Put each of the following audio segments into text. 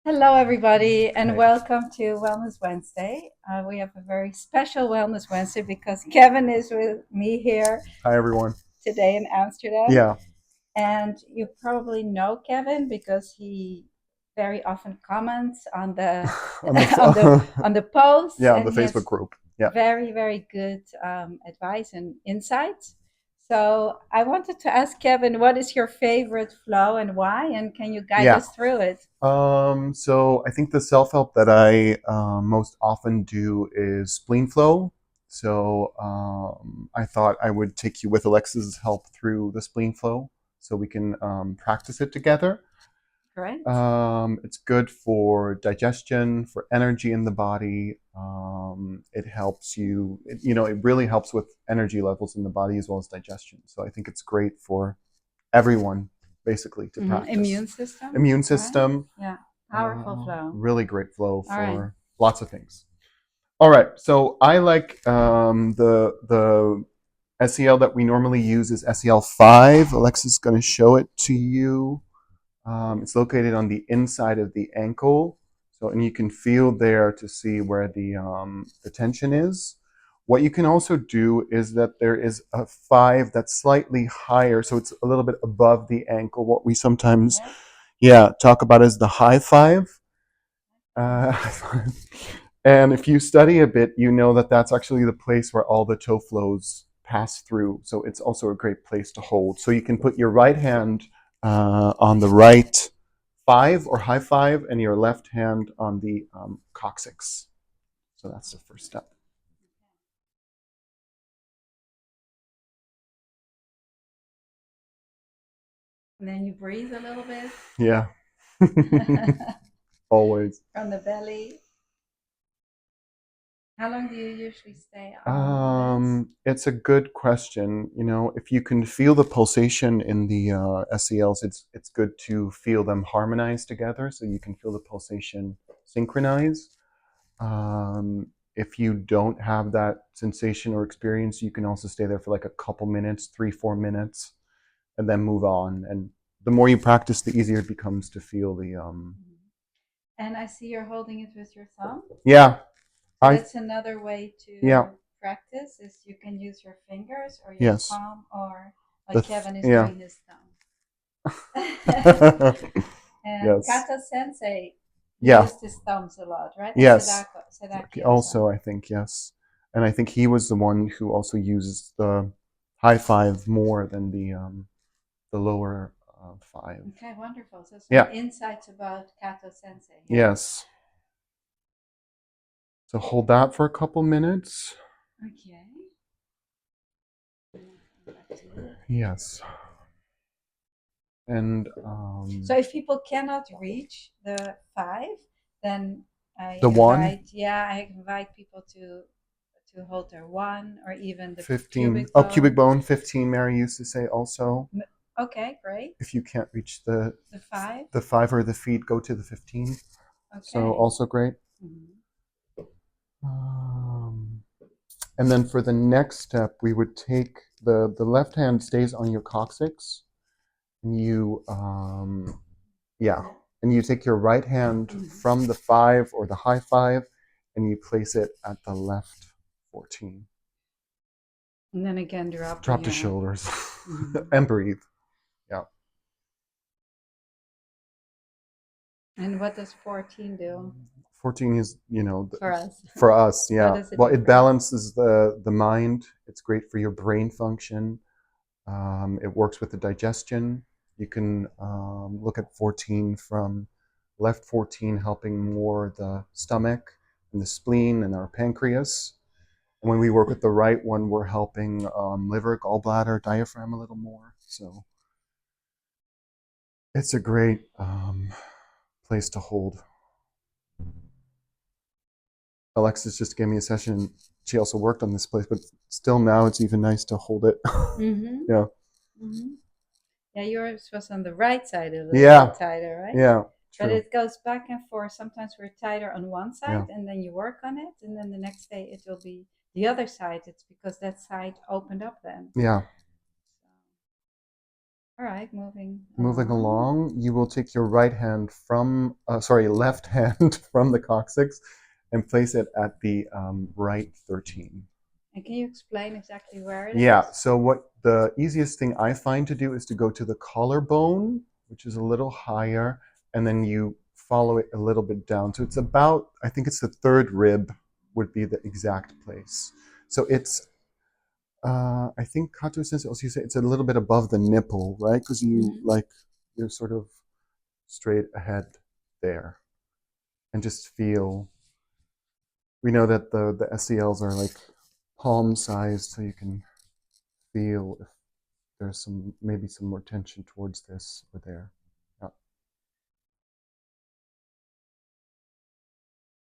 Hello, everybody, and Hey. welcome to Wellness Wednesday. We have a very special Wellness Wednesday because Kevin is with me here Hi, everyone. today in Amsterdam. Yeah. And you probably know Kevin because he very often comments on the on the on the posts, yeah, on and the he Facebook has group. Yeah. very good advice and insights. So I wanted to ask Kevin, what is your favorite flow and why? And can you guide Yeah. us through it? So I think the self-help that I most often do is Spleen Flow. So I thought I would take you with Alexa's help through the Spleen Flow so we can practice it together. Great. It's good for digestion, for energy in the body. It helps you, it really helps with energy levels in the body as well as digestion. So I think it's great for everyone, basically, to practice. Immune system, Immune right? system, Yeah. Powerful flow. really great flow All right. for lots of things. All right, so I like the SEL that we normally use is SEL 5. Alexa's going to show it to you. It's located on the inside of the ankle. So, and you can feel there to see where the tension is. What you can also do is that there is a 5 that's slightly higher, so it's a little bit above the ankle. What we sometimes, talk about as the high 5. Uh, and if you study a bit, you know that that's actually the place where all the toe flows pass through. So it's also a great place to hold. So you can put your right hand on the right 5 or high 5, and your left hand on the coccyx. So that's the first step. And then you breathe a little bit Yeah, always. from the belly. How long do you usually stay on this? It's a good question. If you can feel the pulsation in the SELs, it's good to feel them harmonize together, so you can feel the pulsation synchronize. If you don't have that sensation or experience, you can also stay there for like a couple minutes, 3-4 minutes, and then move on. And the more you practice, the easier it becomes to feel the. And I see you're holding it with your thumb. Yeah, So I that's another way yeah to practice is you can use your fingers or your yes palm or like the Kevin is yeah doing his thumb. And yes Kato Sensei yeah used his thumbs a lot, right? And yes. Sadaki also. Also, I think yes, and I think he was the one who also uses the high 5 more than the lower 5. Okay, wonderful. So some Yeah. insights about Kato Sensei here. Yes. So hold that for a couple minutes. Okay. Yes. And So if people cannot reach the 5, then the 1, I invite people to hold their 1 or even the 15. cubic Oh, cubic bone. bone, 15, Mary used to say also. Okay, great. If you can't reach the The 5. the 5 or the feet, go to the 15. So Okay. also great. Mhm. Um, and then for the next step, we would take the left hand stays on your coccyx, and you take your right hand from the 5 or the high 5, and you place it at the left 14. And then again, drop Drop the your. shoulders Mhm. and breathe. Yeah. And what does 14 do 14 is, for us? for us, What yeah. does it Well, do it for us? balances the mind. It's great for your brain function. It works with the digestion. You can look at 14 from left 14 helping more the stomach and the spleen and our pancreas. And when we work with the right one, we're helping liver, gallbladder, diaphragm a little more. So it's a great place to hold. Alexis just gave me a session. She also worked on this place, but still now it's even nice to hold it. Mm-hmm. Yeah. Mm-hmm. Yeah, yours was on the right side a little Yeah. bit tighter, right? Yeah. But True. it goes back and forth. Sometimes we're tighter on one Yeah. side and then you work on it, and then the next day it will be the other side. It's because that side opened up then. Yeah. All right, moving Moving along. along, you will take your right hand from, left hand from the coccyx and place it at the right 13. And can you explain exactly where it Yeah, is? so what the easiest thing I find to do is to go to the collarbone, which is a little higher, and then you follow it a little bit down. So it's about, I think it's the third rib would be the exact place. So it's, I think Kato Sensei also say it's a little bit above the nipple, right? Because you're sort of straight ahead there. And just feel, we know that the SELs are like palm sized, so you can feel if there's maybe some more tension towards this or there. Yeah.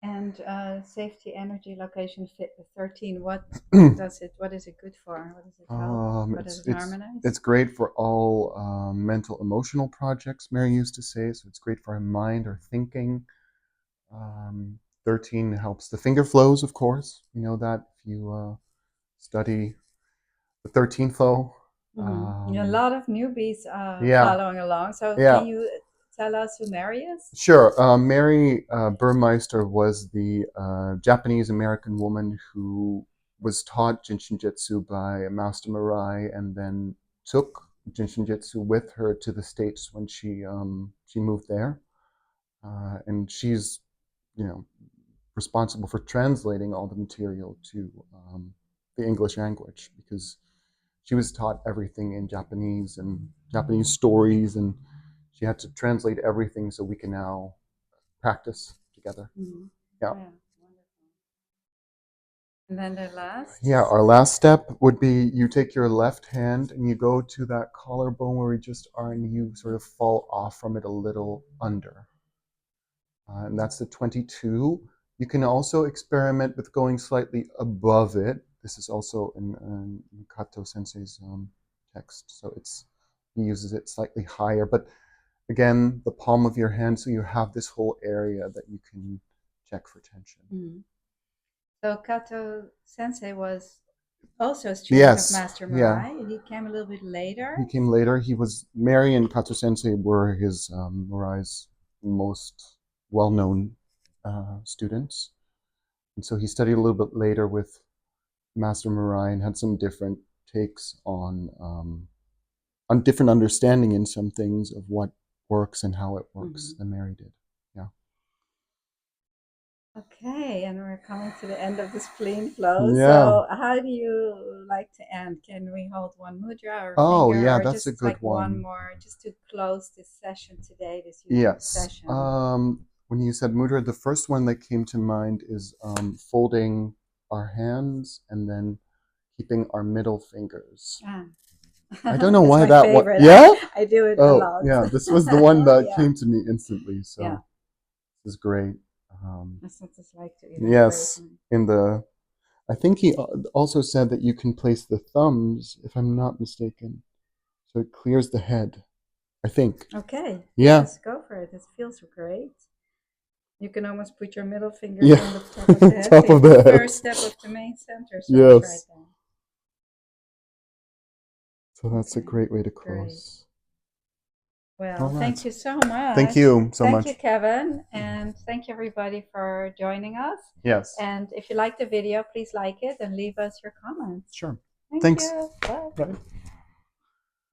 And safety, energy, location, fit 13. What is it good for? What does it help? What does it harmonize? It's great for all mental emotional projects, Mary used to say. So it's great for our mind or thinking. 13 helps the finger flows, of course. You know that if you study the 13 flow. A lot of newbies Yeah, following along. So yeah. can you tell us who Mary is? Sure. Mary Burmeister was the Japanese-American woman who was taught Jinshin Jitsu by Master Mirai and then took Jinshin Jitsu with her to the States when she moved there. And she's, you know, responsible for translating all the material to the English language because she was taught everything in Japanese and Japanese stories, and she had to translate everything so we can now practice together. Mm-hmm. Yeah. Yeah, wonderful. And then the last? Yeah, our last step would be you take your left hand and you go to that collarbone where we just are, and you sort of fall off from it a little under. And that's the 22. You can also experiment with going slightly above it. This is also in Kato Sensei's text, so he uses it slightly higher. But again, the palm of your hand, so you have this whole area that you can check for tension. Mm-hmm. So Kato Sensei was also a student Yes, of Master yeah. Mirai. He came a little bit later. He came later. Mary and Kato Sensei were his Mirai's most well-known students. And so he studied a little bit later with Master Mirai and had some different takes on different understanding in some things of what works and how it works than Mary did. Yeah. Okay, and we're coming to the end of the spleen flow. Yeah. So how do you like to end? Can we hold one mudra or Oh, finger, yeah, or that's a just good like one. one more, just to close this session today, this unique Yes. session? When you said mudra, the first one that came to mind is folding our hands and then keeping our middle fingers. I don't know why that one. Yeah, I do it a lot. Yeah, this was the one that Yeah. came to me instantly. So Yeah. this is great. That's what it's like to Yes, I think he also said that you can place the thumbs, if I'm not mistaken, so it clears the head. I think. Okay. Yeah. Yes, go for it. It feels great. You can almost put your middle fingers Yeah. on the top of the head. Top of the The head. first step of the main center. So Yes. right there. So that's a great way to Great. close. Well, All right. thank you so much. Thank you so much. Thank you, Kevin. And thank you, everybody, for joining us. Yes. And if you like the video, please like it and leave us your comments. Sure. Thank Thanks. you. Bye. Bye.